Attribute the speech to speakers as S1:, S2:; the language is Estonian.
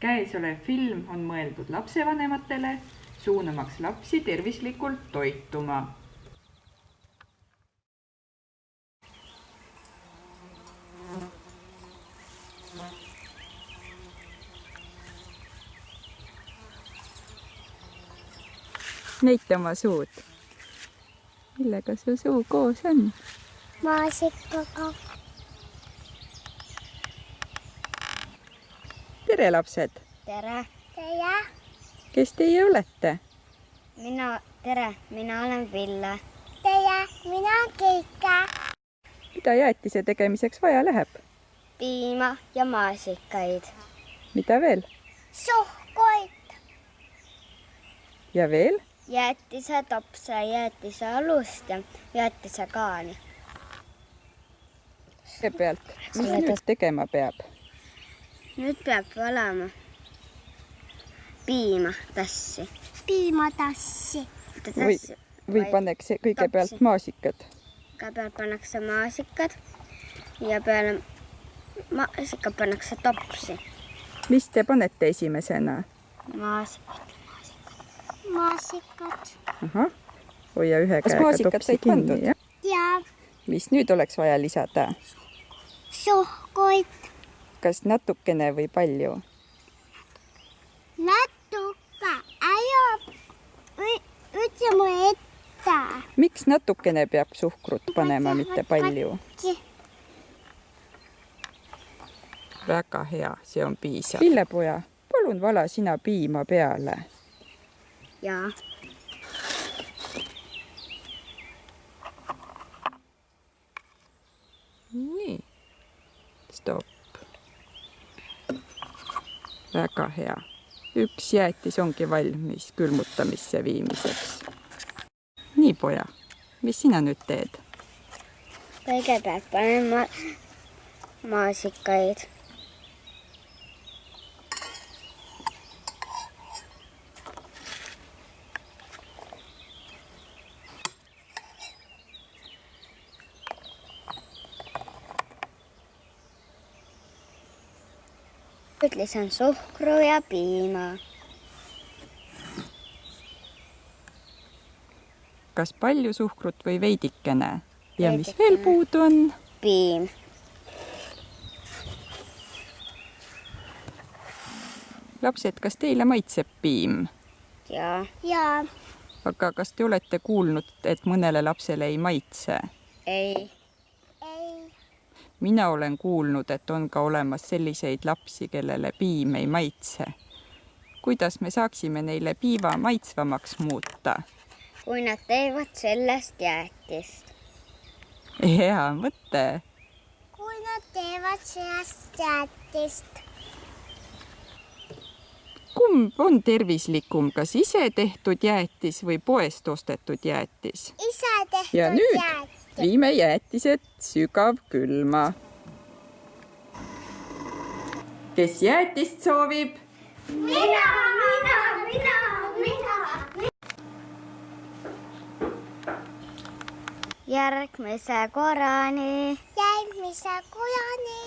S1: Käesolev film on mõeldud lapsevanematele, suunamaks lapsi tervislikult toituma. Näita oma suud. Millega su suu koos on?
S2: Maasikaga.
S1: Tere, lapsed!
S3: Tere!
S2: Tere!
S1: Kes teie olete?
S3: Mina olen Ville.
S2: Tere! Mina olen Keika.
S1: Mida jäätise tegemiseks vaja läheb?
S3: Piima ja maasikaid.
S1: Mida veel?
S2: Suhkuid.
S1: Ja veel?
S3: Jäätise topse, jäätise alust ja jäätise kaani.
S1: Kõigepealt, mis nüüd tegema peab?
S3: Nüüd peab valama piima tassi.
S2: Piimatassi.
S1: Või pannakse kõigepealt maasikad?
S3: Kõigepealt pannakse maasikad ja peale maasikad pannakse topsi.
S1: Mis te panete esimesena?
S3: Maasikad.
S2: Maasikad.
S1: Ahah, hoia ühe käega topsi kinni.
S2: Ja
S1: Mis nüüd oleks vaja lisada?
S2: suhkuid.
S1: Kas natukene või palju?
S2: Natuke. Ütle mulle ette.
S1: Miks natukene peab suhkrut panema, mitte palju? Väga hea, see on piisav. Villepoja, palun vala sina piima peale.
S3: Jaa.
S1: Nii, stopp. Väga hea. Üks jäätis ongi valmis külmutamisse viimiseks. Nii, poja, mis sina nüüd teed?
S3: Kõigepealt panen maasikaid. Nüüd lisan suhkru ja piima.
S1: Kas palju suhkrut või veidikene? Ja mis veel puudu on?
S3: Piim.
S1: Lapsed, kas teile maitseb piim?
S3: Jaa.
S2: Ja
S1: Aga kas te olete kuulnud, et mõnele lapsele ei maitse?
S3: Ei.
S1: Mina olen kuulnud, et on ka olemas selliseid lapsi, kellele piim ei maitse. Kuidas me saaksime neile piima maitsvamaks muuta?
S3: Kui nad teevad sellest jäätist.
S1: Hea mõte.
S2: kui nad teevad sellest jäätist.
S1: Kumb on tervislikum, kas ise tehtud jäätis või poest ostetud jäätis?
S2: Ise tehtud
S1: Ja nüüd
S2: jäätis.
S1: viime jäätised sügavkülma. Kes jäätist soovib?
S2: Mina.
S3: Järgmise korrani.
S2: Järgmise korrani.